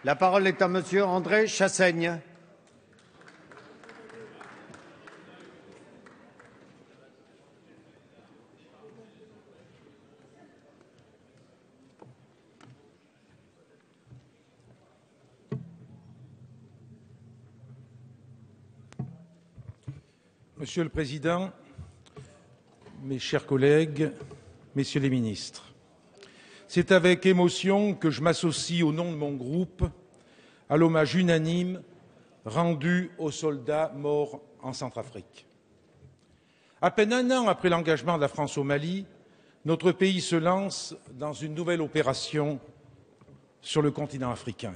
La parole est à Monsieur André Chassaigne. Monsieur le Président, mes chers collègues, messieurs les ministres, c'est avec émotion que je m'associe au nom de mon groupe à l'hommage unanime rendu aux soldats morts en Centrafrique. À peine un an après l'engagement de la France au Mali, notre pays se lance dans une nouvelle opération sur le continent africain.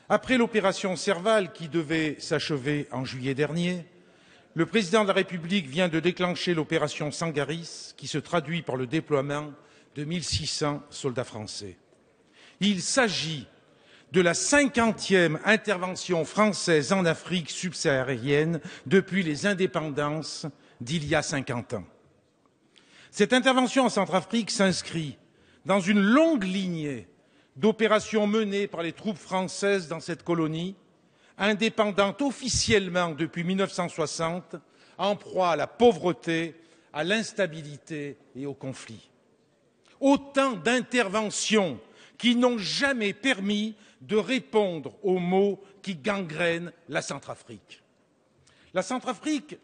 Après l'opération Serval qui devait s'achever en juillet dernier, le président de la République vient de déclencher l'opération Sangaris, qui se traduit par le déploiement de 1600 soldats français. Il s'agit de la 50e intervention française en Afrique subsaharienne depuis les indépendances d'il y a 50 ans. Cette intervention en Centrafrique s'inscrit dans une longue lignée d'opérations menées par les troupes françaises dans cette colonie, indépendante officiellement depuis 1960, en proie à la pauvreté, à l'instabilité et au conflit. Autant d'interventions qui n'ont jamais permis de répondre aux maux qui gangrènent la Centrafrique. La Centrafrique,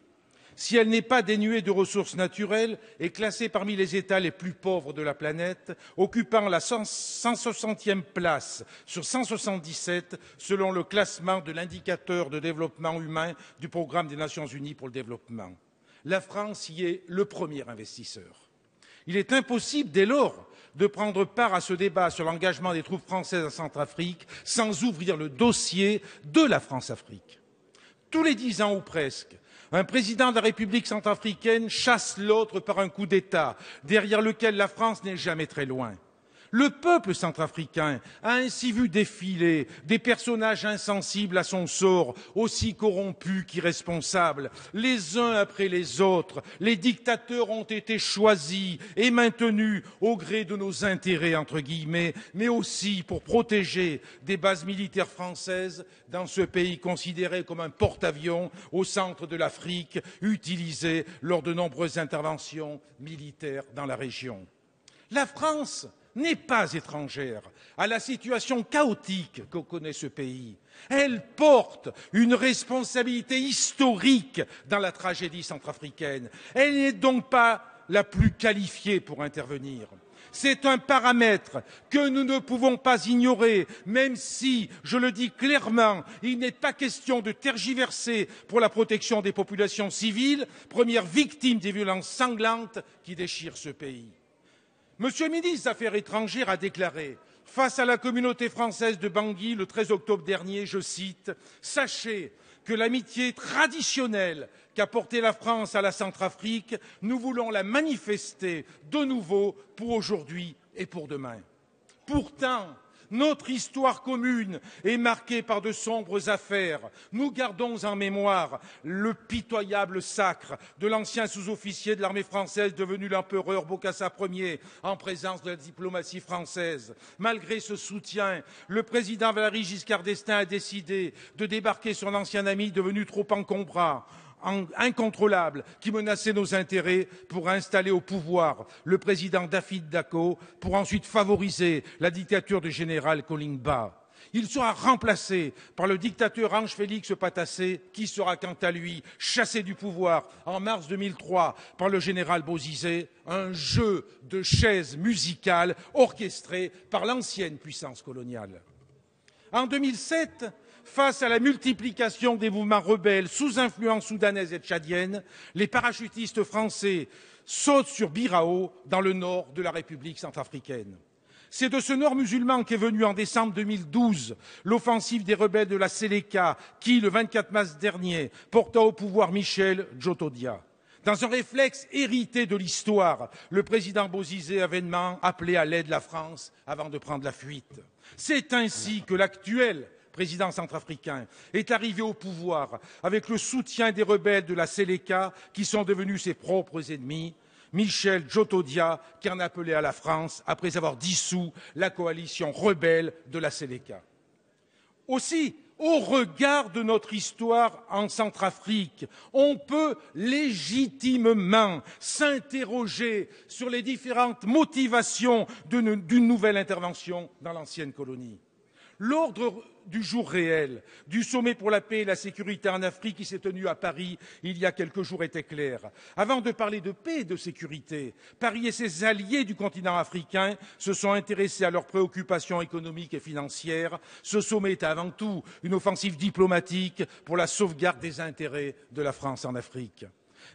si elle n'est pas dénuée de ressources naturelles, est classée parmi les États les plus pauvres de la planète, occupant la 160e place sur 177 selon le classement de l'indicateur de développement humain du Programme des Nations Unies pour le développement. La France y est le premier investisseur. Il est impossible, dès lors, de prendre part à ce débat sur l'engagement des troupes françaises en Centrafrique sans ouvrir le dossier de la France-Afrique. Tous les 10 ans ou presque, un président de la République centrafricaine chasse l'autre par un coup d'État, derrière lequel la France n'est jamais très loin. Le peuple centrafricain a ainsi vu défiler des personnages insensibles à son sort, aussi corrompus qu'irresponsables. Les uns après les autres, les dictateurs ont été choisis et maintenus au gré de nos intérêts, entre guillemets, mais aussi pour protéger des bases militaires françaises dans ce pays considéré comme un porte-avions au centre de l'Afrique, utilisé lors de nombreuses interventions militaires dans la région. La France n'est pas étrangère à la situation chaotique que connaît ce pays. Elle porte une responsabilité historique dans la tragédie centrafricaine. Elle n'est donc pas la plus qualifiée pour intervenir. C'est un paramètre que nous ne pouvons pas ignorer, même si, je le dis clairement, il n'est pas question de tergiverser pour la protection des populations civiles, premières victimes des violences sanglantes qui déchirent ce pays. Monsieur le ministre des Affaires étrangères a déclaré face à la communauté française de Bangui le 13 octobre dernier, je cite, « Sachez que l'amitié traditionnelle qu'a portée la France à la Centrafrique, nous voulons la manifester de nouveau pour aujourd'hui et pour demain. » Pourtant, notre histoire commune est marquée par de sombres affaires. Nous gardons en mémoire le pitoyable sacre de l'ancien sous-officier de l'armée française devenu l'empereur Bokassa Ier en présence de la diplomatie française. Malgré ce soutien, le président Valéry Giscard d'Estaing a décidé de débarquer son ancien ami devenu trop encombrant, incontrôlable, qui menaçait nos intérêts pour installer au pouvoir le président David Dacko pour ensuite favoriser la dictature du général Kolimba. Il sera remplacé par le dictateur Ange-Félix Patassé, qui sera quant à lui chassé du pouvoir en mars 2003 par le général Bozizé, un jeu de chaises musicales orchestré par l'ancienne puissance coloniale. En 2007, face à la multiplication des mouvements rebelles sous influence soudanaise et tchadienne, les parachutistes français sautent sur Birao, dans le nord de la République centrafricaine. C'est de ce nord musulman qu'est venue en décembre 2012 l'offensive des rebelles de la Séléka qui, le 24 mars dernier, porta au pouvoir Michel Djotodia. Dans un réflexe hérité de l'histoire, le président Bozizé a vainement appelé à l'aide la France avant de prendre la fuite. C'est ainsi que l'actuel président centrafricain, est arrivé au pouvoir avec le soutien des rebelles de la Séléka qui sont devenus ses propres ennemis, Michel Djotodia qui en appelait à la France après avoir dissous la coalition rebelle de la Séléka. Aussi, au regard de notre histoire en Centrafrique, on peut légitimement s'interroger sur les différentes motivations d'une nouvelle intervention dans l'ancienne colonie. L'ordre du jour réel du sommet pour la paix et la sécurité en Afrique qui s'est tenu à Paris il y a quelques jours était clair. Avant de parler de paix et de sécurité, Paris et ses alliés du continent africain se sont intéressés à leurs préoccupations économiques et financières. Ce sommet est avant tout une offensive diplomatique pour la sauvegarde des intérêts de la France en Afrique.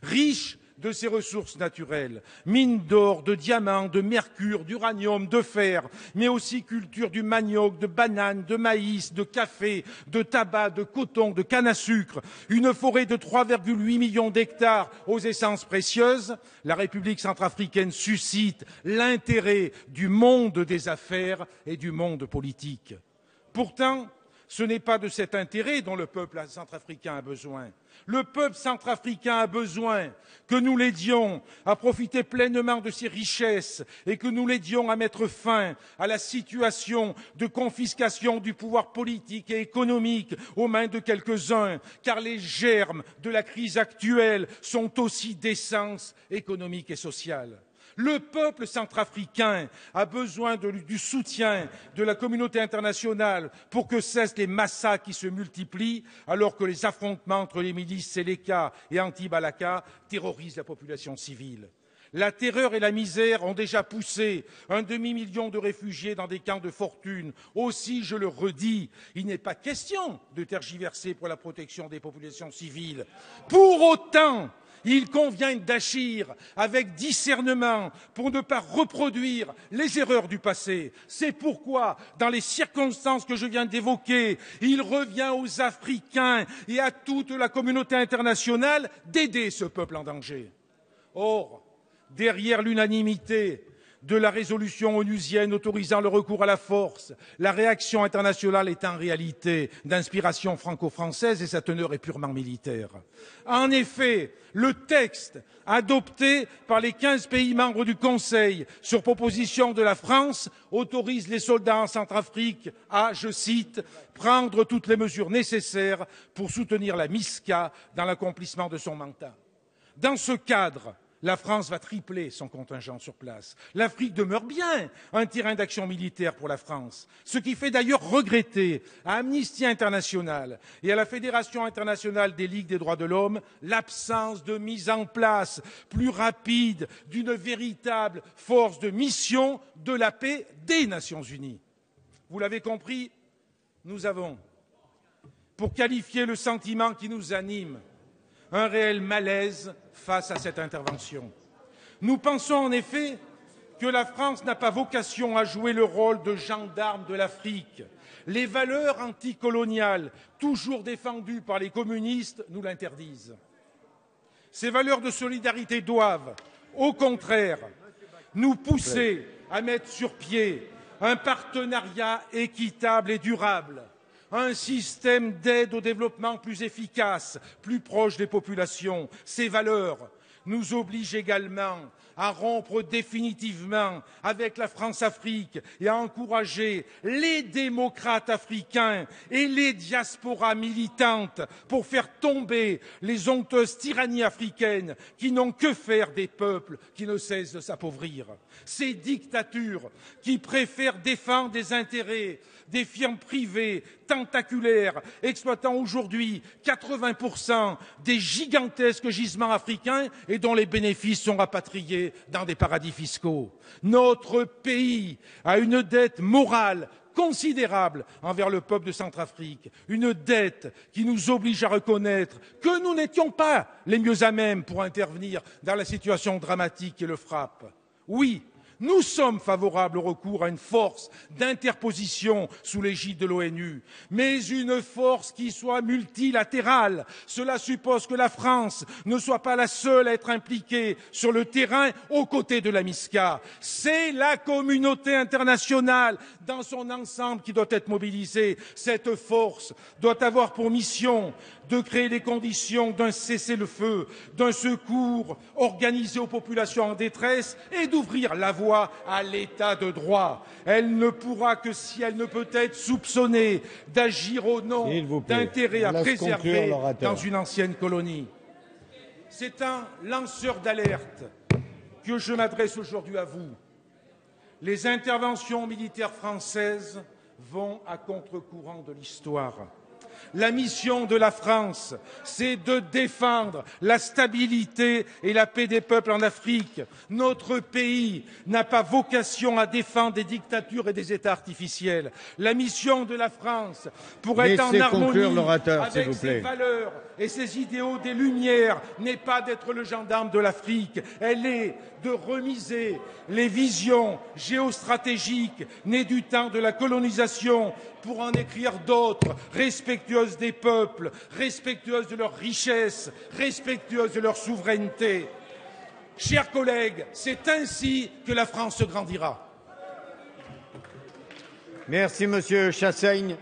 Riche de ses ressources naturelles, mines d'or, de diamants, de mercure, d'uranium, de fer, mais aussi culture du manioc, de bananes, de maïs, de café, de tabac, de coton, de canne à sucre, une forêt de 3,8 millions d'hectares aux essences précieuses, la République centrafricaine suscite l'intérêt du monde des affaires et du monde politique. Pourtant, ce n'est pas de cet intérêt dont le peuple centrafricain a besoin. Le peuple centrafricain a besoin que nous l'aidions à profiter pleinement de ses richesses et que nous l'aidions à mettre fin à la situation de confiscation du pouvoir politique et économique aux mains de quelques-uns, car les germes de la crise actuelle sont aussi d'essence économique et sociale. Le peuple centrafricain a besoin du soutien de la communauté internationale pour que cessent les massacres qui se multiplient alors que les affrontements entre les milices Séléka et Anti-Balaka terrorisent la population civile. La terreur et la misère ont déjà poussé un demi-million de réfugiés dans des camps de fortune. Aussi, je le redis, il n'est pas question de tergiverser pour la protection des populations civiles. Pour autant, il convient d'agir avec discernement pour ne pas reproduire les erreurs du passé. C'est pourquoi, dans les circonstances que je viens d'évoquer, il revient aux Africains et à toute la communauté internationale d'aider ce peuple en danger. Or, derrière l'unanimité de la résolution onusienne autorisant le recours à la force, la réaction internationale est en réalité d'inspiration franco-française et sa teneur est purement militaire. En effet, le texte adopté par les 15 pays membres du Conseil sur proposition de la France autorise les soldats en Centrafrique à, je cite, prendre toutes les mesures nécessaires pour soutenir la MISCA dans l'accomplissement de son mandat. Dans ce cadre, la France va tripler son contingent sur place. L'Afrique demeure bien un terrain d'action militaire pour la France, ce qui fait d'ailleurs regretter à Amnesty International et à la Fédération internationale des ligues des droits de l'homme l'absence de mise en place plus rapide d'une véritable force de mission de la paix des Nations unies. Vous l'avez compris, nous avons, pour qualifier le sentiment qui nous anime, un réel malaise face à cette intervention. Nous pensons en effet que la France n'a pas vocation à jouer le rôle de gendarme de l'Afrique. Les valeurs anticoloniales, toujours défendues par les communistes, nous l'interdisent. Ces valeurs de solidarité doivent, au contraire, nous pousser à mettre sur pied un partenariat équitable et durable, un système d'aide au développement plus efficace, plus proche des populations. Ces valeurs nous obligent également à rompre définitivement avec la France-Afrique et à encourager les démocrates africains et les diasporas militantes pour faire tomber les honteuses tyrannies africaines qui n'ont que faire des peuples qui ne cessent de s'appauvrir. Ces dictatures qui préfèrent défendre des intérêts des firmes privées tentaculaires exploitant aujourd'hui 80% des gigantesques gisements africains et dont les bénéfices sont rapatriés dans des paradis fiscaux. Notre pays a une dette morale considérable envers le peuple de Centrafrique, une dette qui nous oblige à reconnaître que nous n'étions pas les mieux à même pour intervenir dans la situation dramatique qui le frappe. Oui, nous sommes favorables au recours à une force d'interposition sous l'égide de l'ONU, mais une force qui soit multilatérale. Cela suppose que la France ne soit pas la seule à être impliquée sur le terrain aux côtés de la MISCA. C'est la communauté internationale dans son ensemble qui doit être mobilisée. Cette force doit avoir pour mission de créer les conditions d'un cessez-le-feu, d'un secours organisé aux populations en détresse et d'ouvrir la voie voie à l'état de droit. Elle ne pourra que si elle ne peut être soupçonnée d'agir au nom d'intérêts à préserver dans une ancienne colonie. C'est un lanceur d'alerte que je m'adresse aujourd'hui à vous. Les interventions militaires françaises vont à contre-courant de l'histoire. La mission de la France, c'est de défendre la stabilité et la paix des peuples en Afrique. Notre pays n'a pas vocation à défendre des dictatures et des États artificiels. La mission de la France, pour être en harmonie avec ses valeurs et ses idéaux des Lumières, n'est pas d'être le gendarme de l'Afrique. Elle est de remiser les visions géostratégiques nées du temps de la colonisation pour en écrire d'autres, respectueuses des peuples, respectueuses de leurs richesses, respectueuses de leur souveraineté. Chers collègues, c'est ainsi que la France grandira. Merci, Monsieur Chassaigne.